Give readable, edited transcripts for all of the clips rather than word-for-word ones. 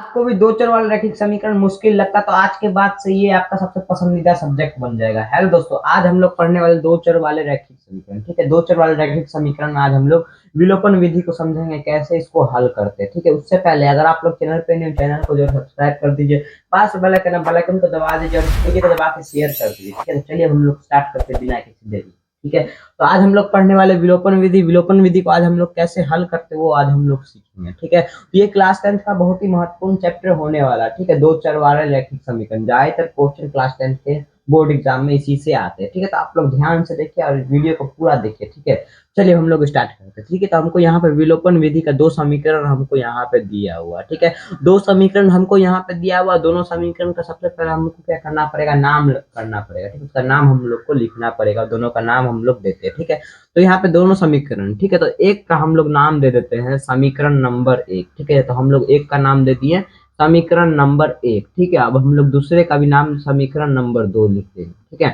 आपको भी दो चर वाला रैखिक समीकरण मुश्किल लगता तो आज के बाद से ये आपका सबसे पसंदीदा सब्जेक्ट बन जाएगा। हेलो दोस्तों, आज हम लोग पढ़ने वाले दो चर वाले रैखिक समीकरण, ठीक है। दो चर वाले रैखिक समीकरण आज हम लोग विलोपन विधि को समझेंगे, कैसे इसको हल करते हैं, ठीक है। उससे पहले अगर आप लोग चैनल पे नहीं, चैनल को जो सब्सक्राइब कर दीजिए, पास बेल आइकन को दबा दीजिए और वीडियो को दबा के शेयर कर दीजिए, ठीक है। तो चलिए हम लोग स्टार्ट करते हैं बिना किसी देरी, ठीक है। तो आज हम लोग पढ़ने वाले विलोपन विधि को आज हम लोग कैसे हल करते हैं वो आज हम लोग सीखेंगे, ठीक है। तो ये क्लास 10 का बहुत ही महत्वपूर्ण चैप्टर होने वाला, ठीक है। दो चर वाले रैखिक समीकरण ज्यादातर क्वेश्चन क्लास 10 के बोर्ड एग्जाम में इसी से आते हैं, ठीक है। तो आप लोग ध्यान से देखिए और वीडियो को पूरा देखिए, ठीक है। चलिए हम लोग स्टार्ट करते हैं, ठीक है। तो हमको यहाँ पे विलोपन विधि का दो समीकरण हमको यहाँ पे दिया हुआ, ठीक है। दो समीकरण हमको यहाँ पे दिया हुआ, दोनों समीकरण का सबसे पहले हमको क्या करना पड़ेगा, नाम करना पड़ेगा, ठीक है। उसका नाम हम लोग को लिखना पड़ेगा, दोनों का नाम हम लोग देते हैं, ठीक है। तो यहाँ पे दोनों समीकरण, ठीक है। तो एक का हम लोग नाम दे देते हैं समीकरण नंबर एक, ठीक है। तो हम लोग एक का नाम दे दिए समीकरण नंबर एक, ठीक है। अब हम लोग दूसरे का भी नाम समीकरण नंबर दो लिखते हैं, ठीक है।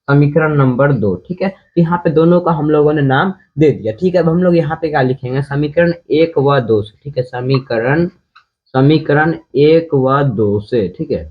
समीकरण नंबर दो, ठीक है। तो यहाँ पे दोनों का हम लोगों ने नाम दे दिया, ठीक है। अब हम लोग यहाँ पे क्या लिखेंगे, समीकरण एक व दो से, ठीक है। समीकरण समीकरण एक व दो से, ठीक है।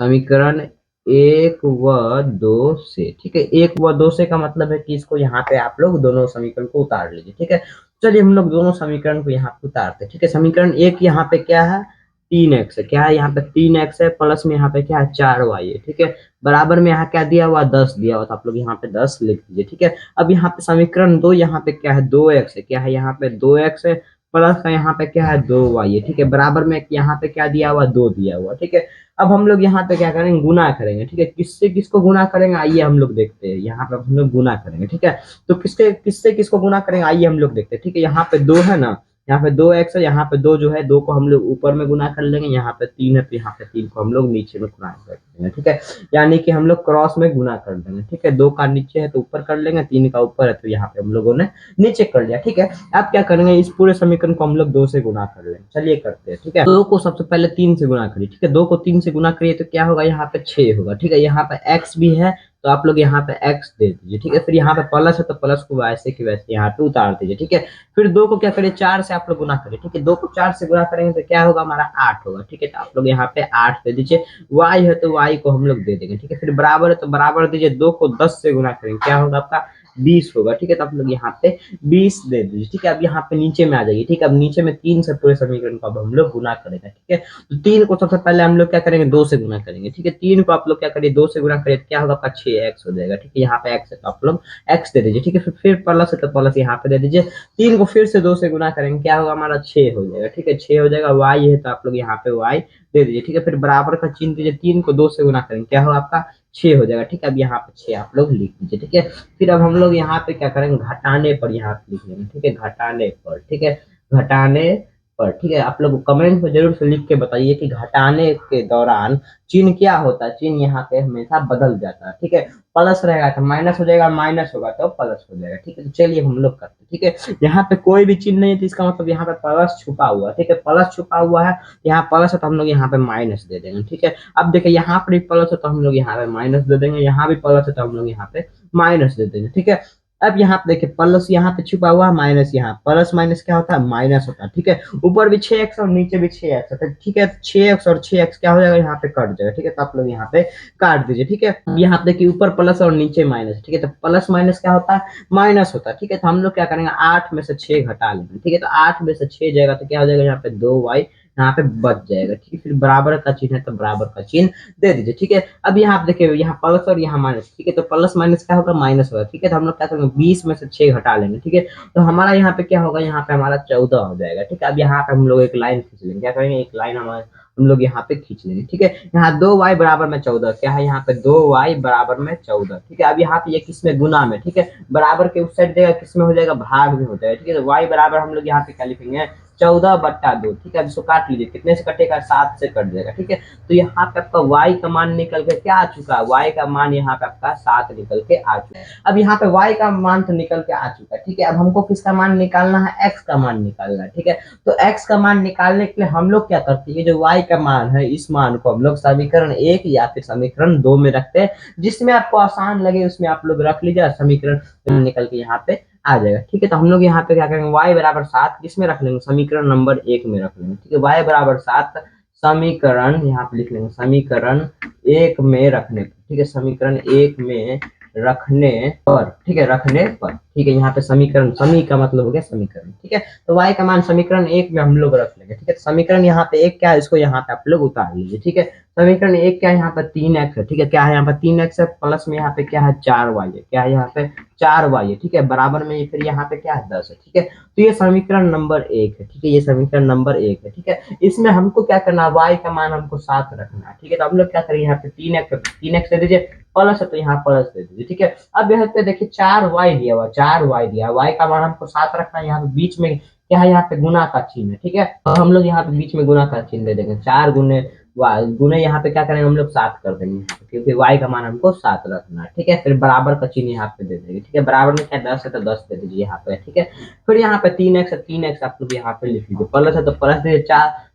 समीकरण एक व दो से, ठीक है। एक व दो से का मतलब है कि इसको यहाँ पे आप लोग दोनों समीकरण को उतार लीजिए, ठीक है। चलिए हम लोग दोनों समीकरण को यहाँ पे उतारते हैं, ठीक है। समीकरण एक यहाँ पे क्या है, 3x है, क्या है यहाँ पे 3x है, प्लस में यहाँ पे क्या है 4y है, ठीक है। बराबर में यहाँ क्या दिया हुआ 10 दिया हुआ, तो आप लोग यहाँ पे 10 लिख दीजिए, ठीक है। अब यहाँ पे समीकरण दो यहाँ पे क्या है 2x है, क्या है यहाँ पे 2x है, प्लस का यहाँ पे क्या है 2y है, ठीक है। बराबर में यहाँ पे क्या दिया हुआ 2 दिया हुआ, ठीक है। अब हम लोग यहाँ पे क्या करेंगे, गुना करेंगे, ठीक है। किससे किसको गुना करेंगे आइए हम लोग देखते हैं। यहाँ पे हम लोग गुना करेंगे, ठीक है। तो किससे किससे किसको गुना करेंगे आइए हम लोग देखते हैं, ठीक है। यहाँ पे दो है ना, यहाँ पे 2x है, यहाँ पे दो जो है दो को हम लोग ऊपर में गुना कर लेंगे, यहाँ पे 3 है तो यहाँ पे 3 को हम लोग नीचे में गुना कर देंगे, ठीक है। यानी कि हम लोग क्रॉस में गुना कर देंगे, ठीक है। दो का नीचे है तो ऊपर कर लेंगे, 3 का ऊपर है तो यहाँ पे हम लोगों ने नीचे कर लिया, ठीक है। अब क्या करेंगे, इस पूरे समीकरण को हम लोग 2 से गुना कर लेंगे, चलिए करते हैं, ठीक है। दो को सबसे पहले 3 से गुना करिए, ठीक है। 2 को 3 से गुना करिए तो क्या होगा, यहाँ पे 6 होगा, ठीक है। यहाँ पे x भी है तो आप लोग यहाँ पे x दे दीजिए, ठीक है। फिर यहाँ पे प्लस है तो प्लस को वैसे की वैसे यहाँ पे उतार दीजिए, ठीक है। फिर दो को क्या करिए 4 से आप लोग गुना करिए, ठीक है। दो को 4 से गुना करेंगे तो क्या होगा, हमारा 8 होगा, ठीक है। तो आप लोग यहाँ पे 8 दे दीजिए, y है तो y को हम लोग दे देंगे, ठीक है। फिर बराबर है तो बराबर दीजिए, 2 को 10 से गुना करेंगे क्या होगा आपका 20 होगा, ठीक है। तो आप लोग यहाँ पे 20 दे दीजिए, ठीक है। अब यहाँ पे नीचे में आ जाइए, ठीक है। अब नीचे में 3 से पूरे समीकरण को अब हम लोग गुना करेंगे, ठीक है। तो 3 को सबसे पहले हम लोग क्या करेंगे 2 से गुना करेंगे, ठीक है। 3 को आप लोग क्या करिए 2 से गुना करिए तो क्या होगा आपका 6x हो जाएगा, ठीक है। यहाँ पे x है तो आप लोग x दे दीजिए, ठीक है। फिर प्लस है तो प्लस यहाँ पे दे दीजिए, 3 को फिर से 2 से गुना करेंगे क्या होगा हमारा 6 हो जाएगा, ठीक है। 6 हो जाएगा, y है तो आप लोग यहाँ पे y दे दीजिए, ठीक है। फिर बराबर का चिन्ह दीजिए, 3 को 2 से गुना करेंगे क्या होगा आपका 6 हो जाएगा, ठीक है। अब यहाँ पे 6 आप लोग लिख दीजिए, ठीक है। फिर अब हम लोग यहाँ पे क्या करेंगे, घटाने पर यहाँ पे लिख लेंगे, ठीक है। घटाने पर, ठीक है। घटाने पर, ठीक है। आप लोग कमेंट में जरूर से लिख के बताइए कि घटाने के दौरान चिन्ह क्या होता है, चिन्ह यहाँ पे हमेशा बदल जाता है, ठीक है। प्लस रहेगा तो माइनस हो जाएगा, माइनस होगा तो प्लस हो जाएगा, ठीक है। तो चलिए हम लोग करते हैं, ठीक है। यहाँ पे कोई भी चिन्ह नहीं है तो इसका मतलब यहाँ पे प्लस छुपा हुआ है, ठीक है। प्लस छुपा हुआ है, यहाँ प्लस है तो हम लोग यहाँ पे माइनस दे देंगे, ठीक है। अब देखिए यहाँ पर भी प्लस है तो हम लोग यहाँ पे माइनस दे देंगे, यहाँ भी प्लस है तो हम लोग यहाँ पे माइनस दे देंगे, ठीक है। अब यहाँ पे देखिए प्लस यहाँ पे छुपा हुआ है, माइनस यहाँ प्लस माइनस क्या होता है माइनस होता है, ठीक है। ऊपर भी 6x और नीचे भी 6x है, ठीक है। 6x और 6x क्या हो जाएगा यहाँ पे कट जाएगा, ठीक है। तो आप लोग यहाँ पे काट दीजिए, ठीक है। यहाँ पे देखिए ऊपर प्लस और नीचे माइनस, ठीक है। तो प्लस माइनस क्या होता है माइनस होता है, ठीक है। तो हम लोग क्या करेंगे 8 में से 6 घटा लेंगे, ठीक है। तो 8 में से 6 जाएगा तो क्या हो जाएगा यहाँ पे 2y यहाँ पे बच जाएगा, ठीक है। फिर बराबर का चिन्ह है तो बराबर का चिन्ह दे दीजिए, ठीक है। अब यहाँ पे देखिए यहाँ प्लस और यहाँ माइनस, ठीक है। तो प्लस माइनस क्या होगा माइनस होगा, ठीक है। तो हम लोग क्या करेंगे 20 में से 6 घटा लेंगे, ठीक है। तो हमारा यहाँ पे क्या होगा, यहाँ पे हमारा 14 हो जाएगा, ठीक है। अब यहाँ पे हम लोग एक लाइन खींच लेंगे, क्या करेंगे एक लाइन हमारे हम लोग यहाँ पे खींच लेंगे, ठीक है। यहाँ 2y बराबर में 14 क्या है, यहाँ पे 2y बराबर में 14, ठीक है। अब यहाँ पे ये किस में गुना में, ठीक है। बराबर के उस साइड देगा किस में हो जाएगा भाग में हो जाएगा, ठीक है। तो y बराबर हम लोग यहाँ पे क्या लिखेंगे 14/2, ठीक है। अब इसको काट लीजिए, कितने से कटेगा 7 से कट जाएगा, ठीक है। तो यहाँ पे आपका y का मान निकल के क्या आ चुका है, y का मान यहाँ पे आपका 7 निकल के आ चुका है। अब यहाँ पे y का मान तो निकल के आ चुका है, ठीक है। अब हमको किसका मान निकालना है, x का मान निकालना है, ठीक है। तो x का मान निकालने के लिए हम लोग क्या करते हैं, जो y का मान है इस मान को हम लोग समीकरण 1 या फिर समीकरण 2 में रखते हैं, जिसमें आपको आसान लगे उसमें आप लोग रख लीजिए, समीकरण निकल के यहाँ पे आ जाएगा, ठीक है। तो हम लोग यहाँ पे क्या करेंगे y बराबर 7 किस में रख लेंगे समीकरण नंबर 1 में रख लेंगे, ठीक है। y बराबर 7 समीकरण यहाँ पे लिख लेंगे समीकरण एक में रखने पर, ठीक है, समीकरण एक में रखने पर, ठीक है, रखने पर, ठीक है, यहाँ पे समीकरण, समी का मतलब हो गया समीकरण, ठीक है, तो y का मान समीकरण एक में हम लोग रख लेंगे, ठीक है, समीकरण यहाँ पे एक क्या है, इसको यहाँ पे आप लोग उतार लीजिए, ठीक है, समीकरण एक क्या है, यहाँ पर 3x है, ठीक है, क्या है यहाँ पर 3x है, प्लस में यहाँ पे क्या है 4y है, क्या है यहाँ पे 4y है, ठीक है, बराबर में फिर यहाँ पे क्या है 10 है, ठीक है, तो ये समीकरण नंबर एक है, ठीक है, ये समीकरण नंबर एक है, ठीक है, इसमें हमको क्या करना है, y का मान हमको 7 रखना है, ठीक है, तो हम लोग क्या करेंगे, यहाँ पे 3x दे दीजिए, प्लस है तो यहाँ प्लस दे दीजिए, ठीक है, अब यहाँ पे देखिए 4y दिया हुआ, 4y दिया, y का मान हमको 7 रखना है, यहाँ पे बीच में क्या है, यहाँ पे गुना का चिन्ह है, ठीक है, तो हम लोग यहाँ पे बीच में गुना का चिन्ह दे देंगे, 4 गुने वाई गुने यहाँ पे क्या करेंगे हम लोग 7 कर देंगे, क्योंकि y का मान हमको 7 रखना है, ठीक है, फिर बराबर का चिन्ह यहाँ पे दे देंगे, ठीक है, बराबर में क्या 10 है तो 10 दे दीजिए यहाँ पे, ठीक है, फिर यहाँ पे 3x है, 3x आप लोग यहाँ पे लिख लीजिए, प्लस है तो प्लस दीजिए,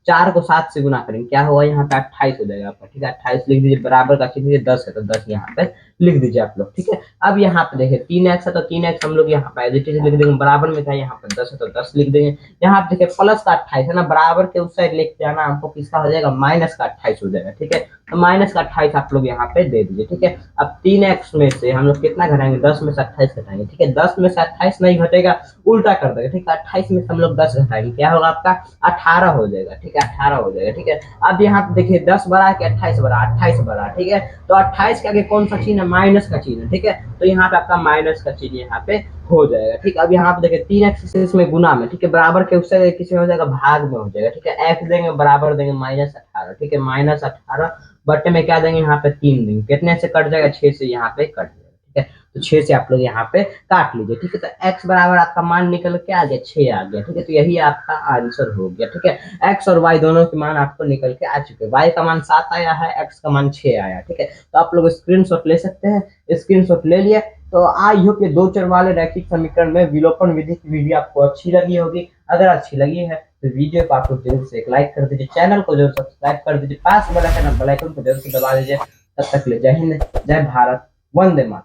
4 को 7 से गुना करेंगे, क्या होगा यहाँ पे 28 हो जाएगा आपका, ठीक है, 28 लिख दीजिए, बराबर का चिन्ह 10 है तो 10 यहाँ पे लिख दीजिए आप लोग, ठीक है, अब यहाँ पे देखिए 3x है तो 3x हम लोग यहाँ पे एज इट इज लिख देंगे, बराबर में था यहाँ पे 10 है तो 10 लिख देंगे, यहाँ पे देखिए प्लस का 28 है ना, बराबर के उस साइड लेके जाना, हमको किसका हो जाएगा, माइनस का 28 हो जाएगा, ठीक है, तो माइनस का 28 आप लोग यहाँ पे दे दीजिए, ठीक है, अब 3x में से हम लोग कितना घटाएंगे, 10 में से 28 घटाएंगे, ठीक है, 10 में से 28 नहीं घटेगा, उल्टा कर देंगे, ठीक है, 28 में से हम लोग 10 घटाएंगे, क्या होगा आपका 18 हो जाएगा, ठीक है, 18 हो जाएगा, ठीक है, अब यहाँ पे देखिए 10 बड़ा है कि 28 बड़ा, 28 बड़ा, ठीक है, तो 28 के आगे कौन सा चिन्ह है, माइनस का चिन्ह है, ठीक है, तो यहाँ पे आपका माइनस का चिन्ह यहाँ पे हो जाएगा, ठीक है, अब यहाँ पे देखिए 3x में गुना में, ठीक है, बराबर के उससे किसी में हो जाएगा, भाग में हो जाएगा, ठीक है, x देंगे बराबर देंगे -18, ठीक है, -18 बट्टे में क्या देंगे, यहाँ पे 3 देंगे, कितने से कट जाएगा, 6 से यहाँ पे कट जाएगा, ठीक है, तो 6 से आप लोग यहाँ पे काट लीजिए, ठीक है, तो x बराबर आपका मान निकल के आ गया 6 आ गया, ठीक है, तो यही आपका आंसर हो गया, ठीक है, x और y दोनों के मान आपको निकल के आ चुके हैं, y का मान 7 आया है, x का मान 6 आया, ठीक है, तो आप लोग स्क्रीनशॉट ले सकते हैं, स्क्रीनशॉट ले लिए, तो आई होप ये दो चर वाले रैखिक समीकरण में विलोपन विधि की वीडियो आपको अच्छी लगी होगी, अगर अच्छी लगी है तो वीडियो को आप लोग जरूर से एक लाइक कर दीजिए, चैनल को जरूर सब्सक्राइब कर दीजिए, पास बेल आइकन को जरूर से दबा दीजिए, तब तक ले जय हिंद, जय भारत, वंदे मातरम।